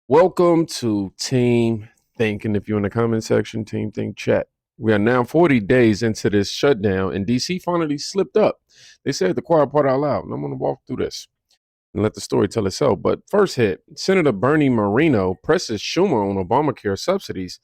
Welcome to Team Think. And if you're in the comment section, Team Think chat. We are now 40 days into this shutdown, and DC finally slipped up. They said the quiet part out loud, and I'm going to walk through this and let the story tell itself. But first hit, Senator Bernie Moreno presses Schumer on Obamacare subsidies,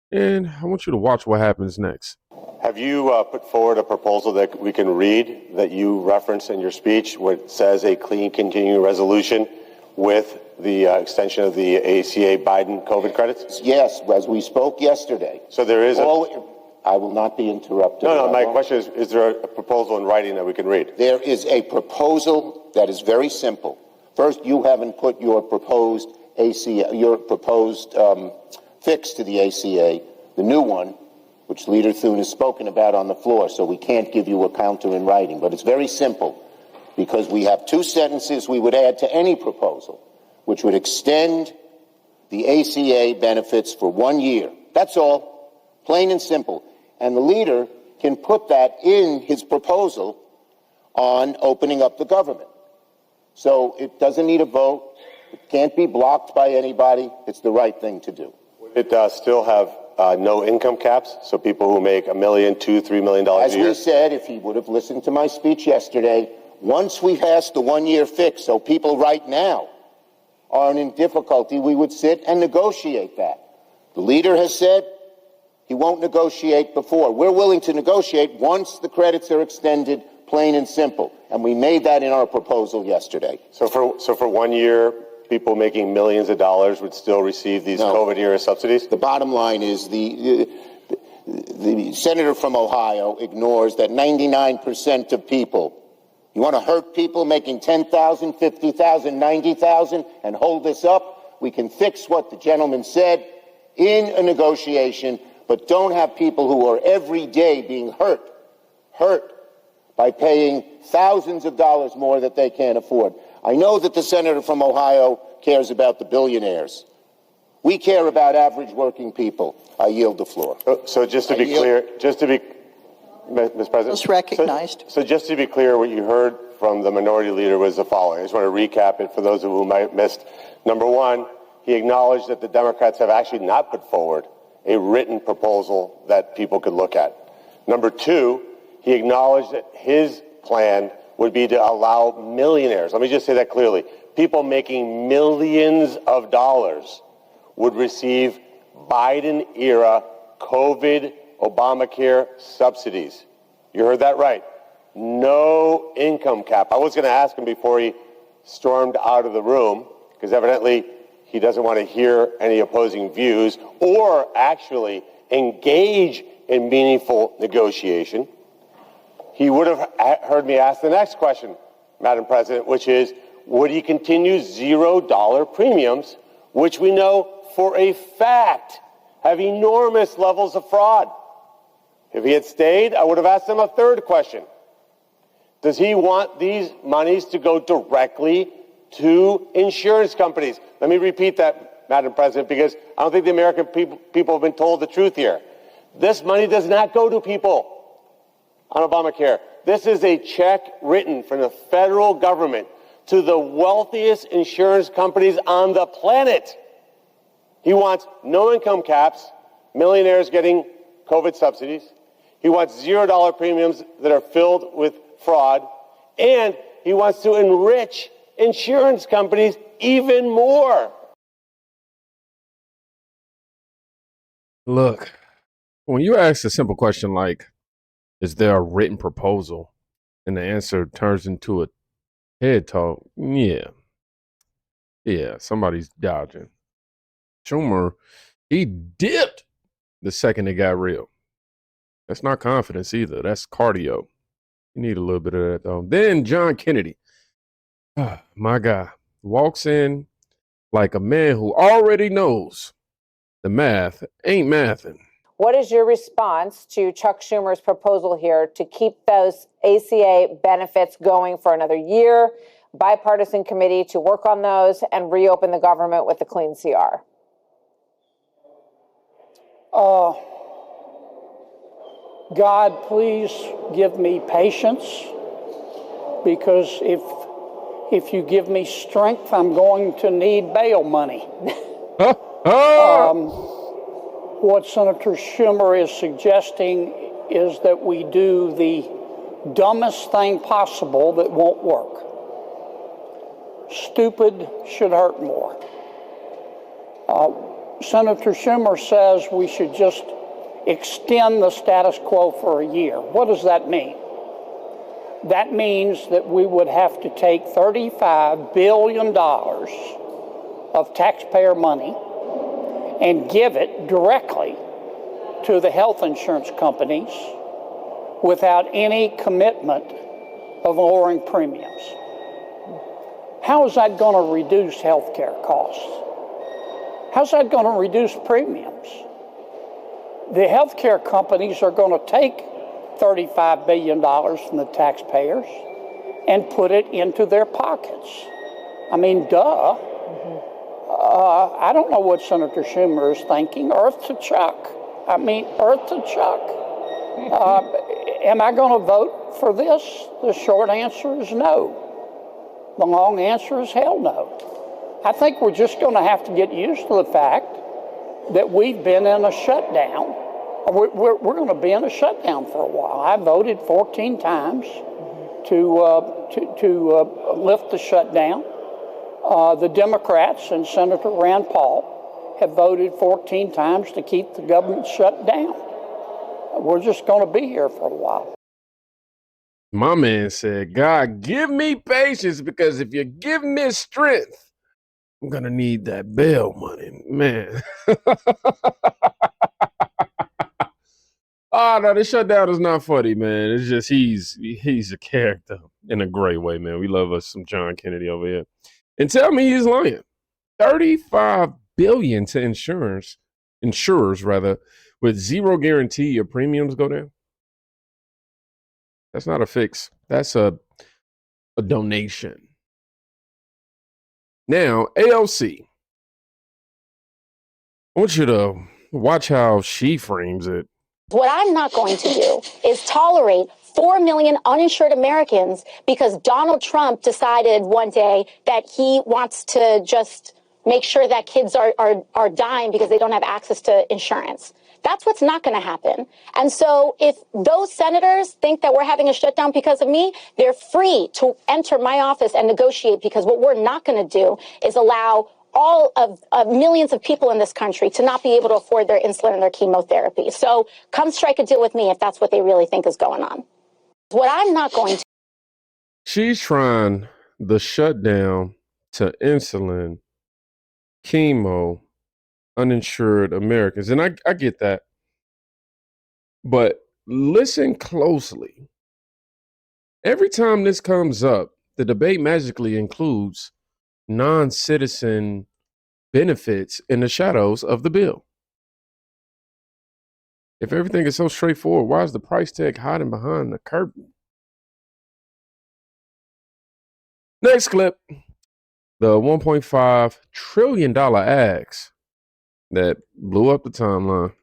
and I want you to watch what happens next. Have you put forward a proposal that we can read that you referenced in your speech, which says a clean continuing resolution with the extension of the ACA Biden COVID credits? Yes, as we spoke yesterday. So there is I will not be interrupted. No, my question is there a proposal in writing that we can read? There is a proposal that is very simple. First, you haven't put your proposed ACA, fix to the ACA, the new one, which Leader Thune has spoken about on the floor, so we can't give you a counter in writing. But it's very simple, because we have two sentences we would add to any proposal, which would extend the ACA benefits for 1 year. That's all, plain and simple. And the leader can put that in his proposal on opening up the government. So it doesn't need a vote. It can't be blocked by anybody. It's the right thing to do. It still have no income caps, so people who make $1 million, $2 million, $3 million a year? As we said, if he would have listened to my speech yesterday, once we pass the 1 year fix, so people right now aren't in difficulty, we would sit and negotiate that. The leader has said he won't negotiate before. We're willing to negotiate once the credits are extended, plain and simple. And we made that in our proposal yesterday. So for 1 year, people making millions of dollars would still receive these COVID-era subsidies? The bottom line is the senator from Ohio ignores that 99% of people, you want to hurt people making $10,000, $50,000, $90,000 and hold this up? We can fix what the gentleman said in a negotiation, but don't have people who are every day being hurt by paying thousands of dollars more that they can't afford. I know that the senator from Ohio cares about the billionaires. We care about average working people. I yield the floor. So just to be clear, Ms. President. Was recognized. So just to be clear, what you heard from the minority leader was the following. I just want to recap it for those of you who might have missed. Number one, he acknowledged that the Democrats have actually not put forward a written proposal that people could look at. Number two, he acknowledged that his plan would be to allow millionaires, let me just say that clearly, people making millions of dollars would receive Biden-era COVID Obamacare subsidies. You heard that right. No income cap. I was going to ask him before he stormed out of the room, because evidently he doesn't want to hear any opposing views or actually engage in meaningful negotiation. He would have heard me ask the next question, Madam President, which is, would he continue $0 premiums, which we know for a fact have enormous levels of fraud? If he had stayed, I would have asked him a third question. Does he want these monies to go directly to insurance companies? Let me repeat that, Madam President, because I don't think the American people have been told the truth here. This money does not go to people on Obamacare. This is a check written from the federal government to the wealthiest insurance companies on the planet. He wants no income caps, millionaires getting COVID subsidies. He wants $0 premiums that are filled with fraud. And he wants to enrich insurance companies even more. Look, when you ask a simple question like, is there a written proposal? And the answer turns into a head talk. Yeah, somebody's dodging. Schumer, he dipped the second it got real. That's not confidence either. That's cardio. You need a little bit of that, though. Then John Kennedy, my guy, walks in like a man who already knows the math ain't mathing. What is your response to Chuck Schumer's proposal here to keep those ACA benefits going for another year, bipartisan committee to work on those, and reopen the government with a clean CR? God, please give me patience, because if you give me strength, I'm going to need bail money. What Senator Schumer is suggesting is that we do the dumbest thing possible that won't work. Stupid should hurt more. Senator Schumer says we should just extend the status quo for a year. What does that mean? That means that we would have to take $35 billion of taxpayer money and give it directly to the health insurance companies without any commitment of lowering premiums. How is that going to reduce health care costs? How's that going to reduce premiums? The health care companies are going to take $35 billion from the taxpayers and put it into their pockets. I mean, duh. I don't know what Senator Schumer is thinking. Earth to Chuck. I mean, earth to Chuck. Am I going to vote for this? The short answer is no. The long answer is hell no. I think we're just going to have to get used to the fact that we've been in a shutdown. We're going to be in a shutdown for a while. I voted 14 times to lift the shutdown. The Democrats and Senator Rand Paul have voted 14 times to keep the government shut down. We're just going to be here for a while. My man said, God, give me patience, because if you give me strength, I'm going to need that bail money. Man. Oh, no, the shutdown is not funny, man. It's just he's a character in a great way, man. We love us some John Kennedy over here. And tell me he's lying. $35 billion to insurers with zero guarantee your premiums go down. That's not a fix. That's a donation. Now, AOC, I want you to watch how she frames it. What I'm not going to do is tolerate 4 million uninsured Americans because Donald Trump decided one day that he wants to just make sure that kids are dying because they don't have access to insurance. That's what's not going to happen. And so if those senators think that we're having a shutdown because of me, they're free to enter my office and negotiate, because what we're not going to do is allow all of millions of people in this country to not be able to afford their insulin and their chemotherapy. So come strike a deal with me if that's what they really think is going on. What I'm not going to. She's trying the shutdown to insulin, chemo, uninsured Americans. And I get that. But listen closely. Every time this comes up, the debate magically includes non-citizen benefits in the shadows of the bill. If everything is so straightforward, why is the price tag hiding behind the curtain? Next clip, the $1.5 trillion axe that blew up the timeline.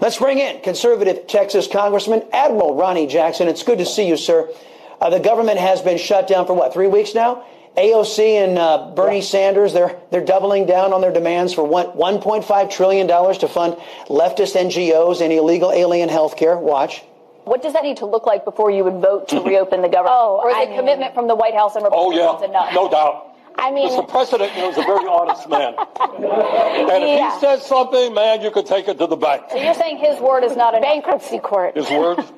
Let's bring in conservative Texas Congressman Admiral Ronnie Jackson. It's good to see you, sir. The government has been shut down for 3 weeks now? AOC and Bernie Sanders, they're doubling down on their demands for $1.5 trillion to fund leftist NGOs and illegal alien health care. Watch. What does that need to look like before you would vote to reopen the government? Or is it commitment from the White House and Republicans enough? No doubt. I mean, Mr. President is a very honest man. And if he says something, man, you could take it to the bank. So you're saying his word is not enough? bankruptcy court. His words?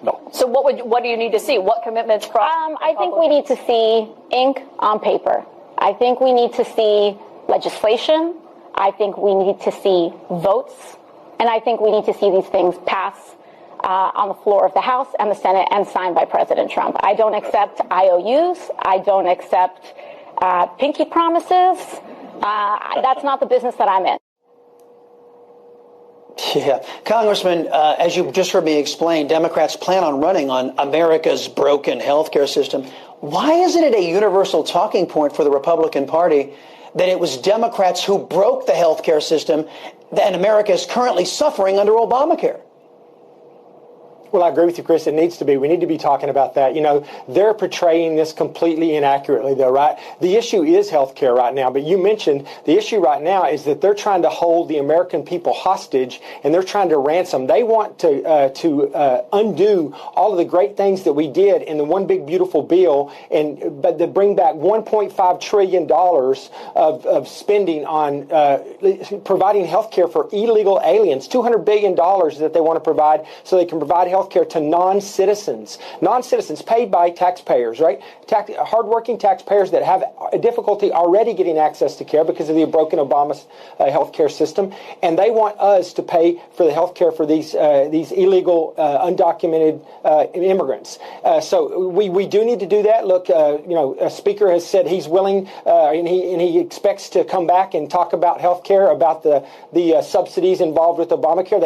No. So what do you need to see? What commitments from? I think we need to see ink on paper. I think we need to see legislation. I think we need to see votes. And I think we need to see these things pass on the floor of the House and the Senate and signed by President Trump. I don't accept IOUs. I don't accept pinky promises. That's not the business that I'm in. Yeah. Congressman, as you just heard me explain, Democrats plan on running on America's broken healthcare system. Why isn't it a universal talking point for the Republican Party that it was Democrats who broke the healthcare system and America is currently suffering under Obamacare? Well, I agree with you, Chris. It needs to be. We need to be talking about that. You know, they're portraying this completely inaccurately, though, right? The issue is health care right now. But you mentioned the issue right now is that they're trying to hold the American people hostage, and they're trying to ransom. They want to undo all of the great things that we did in the one big beautiful bill, but to bring back $1.5 trillion of spending on providing health care for illegal aliens. $200 billion that they want to provide so they can provide health care to non-citizens paid by taxpayers, right? Hardworking taxpayers that have a difficulty already getting access to care because of the broken Obama health care system, and they want us to pay for the health care for these illegal undocumented immigrants. So we do need to do that. Look, a speaker has said he's willing and he expects to come back and talk about health care, about the subsidies involved with Obamacare.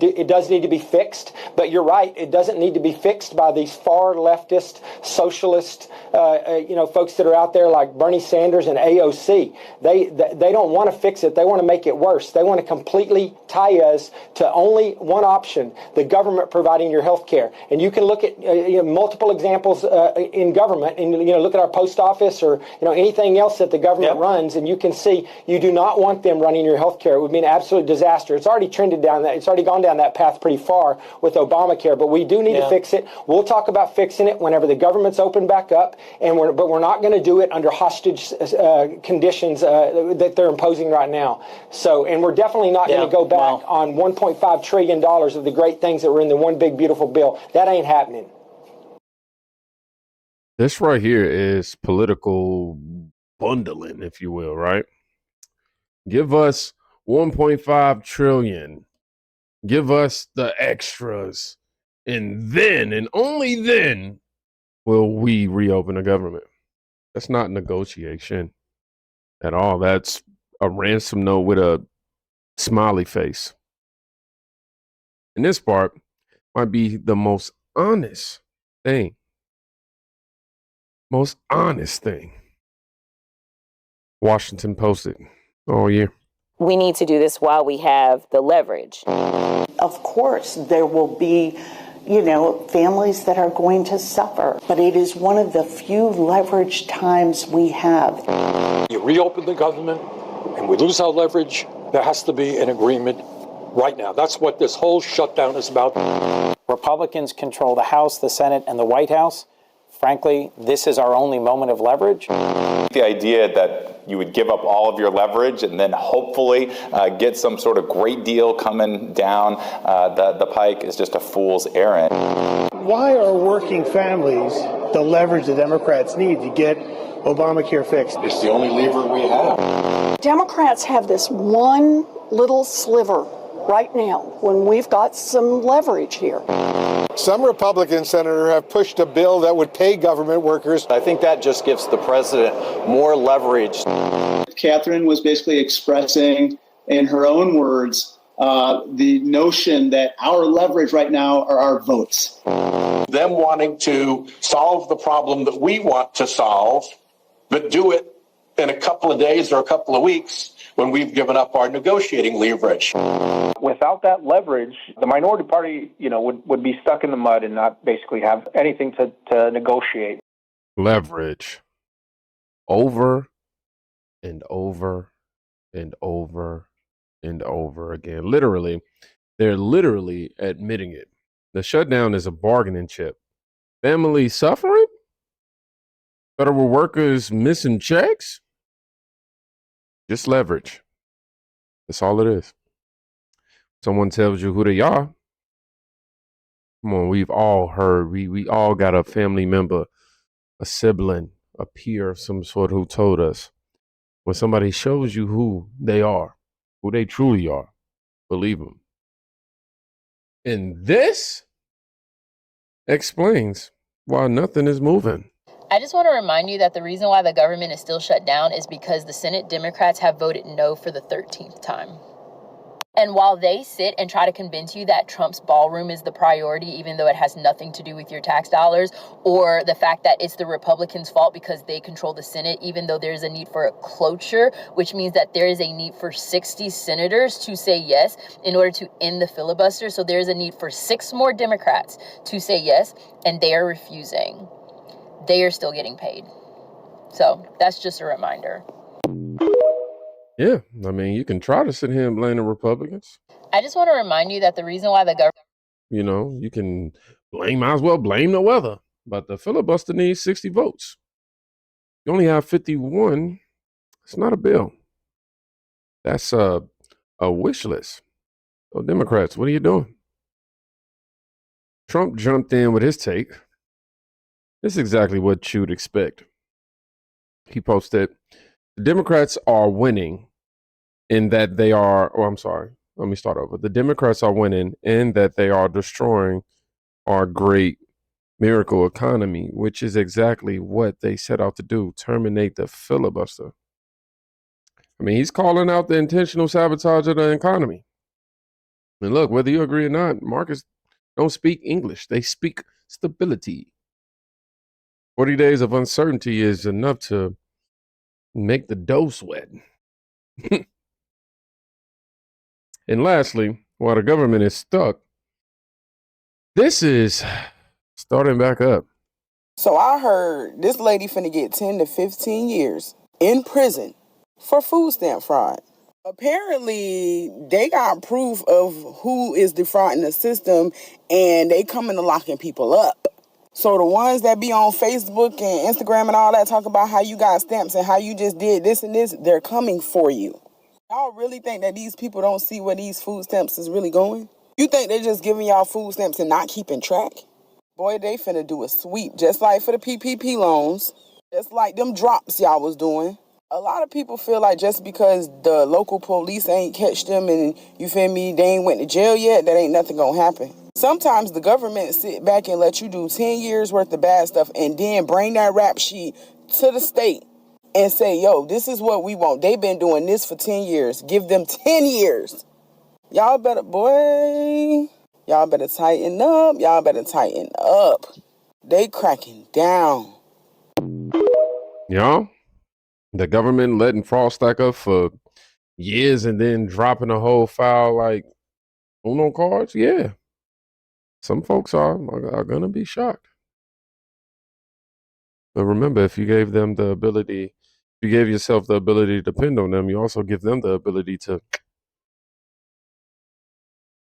It does need to be fixed, but you're right. It doesn't need to be fixed by these far leftist, socialist, folks that are out there like Bernie Sanders and AOC. They don't want to fix it. They want to make it worse. They want to completely tie us to only one option: the government providing your health care. And you can look at multiple examples in government, and look at our post office or anything else that the government runs, and you can see you do not want them running your health care. It would be an absolute disaster. It's already trended down that. It's already gone down that path pretty far with Obamacare, but we do need to fix it. We'll talk about fixing it whenever the government's open back up, but we're not going to do it under hostage conditions that they're imposing right now. So, and we're definitely not going to go back on $1.5 trillion of the great things that were in the one big beautiful bill. That ain't happening. This right here is political bundling, if you will, right? Give us 1.5 trillion. Give us the extras. And then, and only then, will we reopen the government. That's not negotiation at all. That's a ransom note with a smiley face. And this part might be the most honest thing. Most honest thing Washington posted all year. We need to do this while we have the leverage. Of course, there will be, families that are going to suffer, but it is one of the few leverage times we have. You reopen the government and we lose our leverage, there has to be an agreement right now. That's what this whole shutdown is about. Republicans control the House, the Senate, and the White House. Frankly, this is our only moment of leverage. The idea that you would give up all of your leverage and then hopefully get some sort of great deal coming down the pike is just a fool's errand. Why are working families the leverage the Democrats need to get Obamacare fixed? It's the only lever we have. Democrats have this one little sliver right now when we've got some leverage here. Some Republican senators have pushed a bill that would pay government workers. I think that just gives the president more leverage. Catherine was basically expressing, in her own words, the notion that our leverage right now are our votes. Them wanting to solve the problem that we want to solve, but do it in a couple of days or a couple of weeks when we've given up our negotiating leverage. Without that leverage, the minority party, would be stuck in the mud and not basically have anything to negotiate. Leverage. Over and over and over and over again. Literally, they're literally admitting it. The shutdown is a bargaining chip. Families suffering? Federal workers missing checks? Just leverage. That's all it is. Someone tells you who they are. Come on, we've all heard. We all got a family member, a sibling, a peer of some sort who told us. When somebody shows you who they are, who they truly are, believe them. And this explains why nothing is moving. I just want to remind you that the reason why the government is still shut down is because the Senate Democrats have voted no for the 13th time. And while they sit and try to convince you that Trump's ballroom is the priority, even though it has nothing to do with your tax dollars, or the fact that it's the Republicans' fault because they control the Senate, even though there's a need for a cloture, which means that there is a need for 60 senators to say yes in order to end the filibuster. So there's a need for 6 more Democrats to say yes, and they are refusing. They are still getting paid. So that's just a reminder. Yeah, I mean, you can try to sit here and blame the Republicans. I just want to remind you that the reason why the government... You know, you can might as well blame the weather. But the filibuster needs 60 votes. You only have 51. It's not a bill. That's a wish list. So Democrats, what are you doing? Trump jumped in with his take. This is exactly what you'd expect. He posted, the Democrats are winning in that they are, let me start over. The Democrats are winning in that they are destroying our great miracle economy, which is exactly what they set out to do, terminate the filibuster. I mean, he's calling out the intentional sabotage of the economy. And look, whether you agree or not, markets don't speak English. They speak stability. 40 days of uncertainty is enough to make the dough sweat. And lastly, while the government is stuck, this is starting back up. So I heard this lady finna get 10 to 15 years in prison for food stamp fraud. Apparently, they got proof of who is defrauding the system, and they coming to locking people up. So the ones that be on Facebook and Instagram and all that talk about how you got stamps and how you just did this and this, they're coming for you. Y'all really think that these people don't see where these food stamps is really going? You think they're just giving y'all food stamps and not keeping track? Boy, they finna do a sweep, just like for the PPP loans, just like them drops y'all was doing. A lot of people feel like just because the local police ain't catch them and, you feel me, they ain't went to jail yet, that ain't nothing gonna happen. Sometimes the government sit back and let you do 10 years worth of bad stuff and then bring that rap sheet to the state and say, yo, this is what we want. They've been doing this for 10 years. Give them 10 years. Y'all better tighten up. Y'all better tighten up. They cracking down. Y'all, the government letting fraud stack up for years and then dropping a whole file like Uno cards? Yeah. Some folks are going to be shocked. But remember, if you gave them the ability, if you gave yourself the ability to depend on them, you also give them the ability to.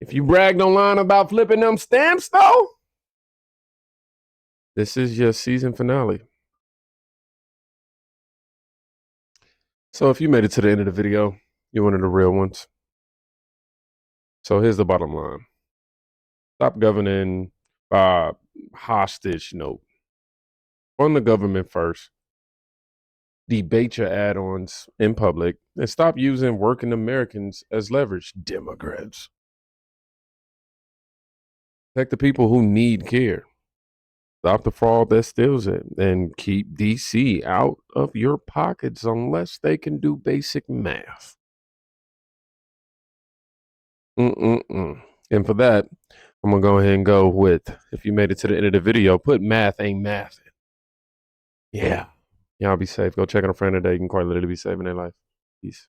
If you bragged online about flipping them stamps, though, this is your season finale. So if you made it to the end of the video, you're one of the real ones. So here's the bottom line. Stop governing by hostage note. Fund the government first. Debate your add-ons in public. And stop using working Americans as leverage, Democrats. Protect the people who need care. Stop the fraud that steals it. And keep DC out of your pockets unless they can do basic math. And for that, I'm going to go ahead and go with, if you made it to the end of the video, put math ain't math. Yeah. Y'all be safe. Go check on a friend today. You can quite literally be saving their life. Peace.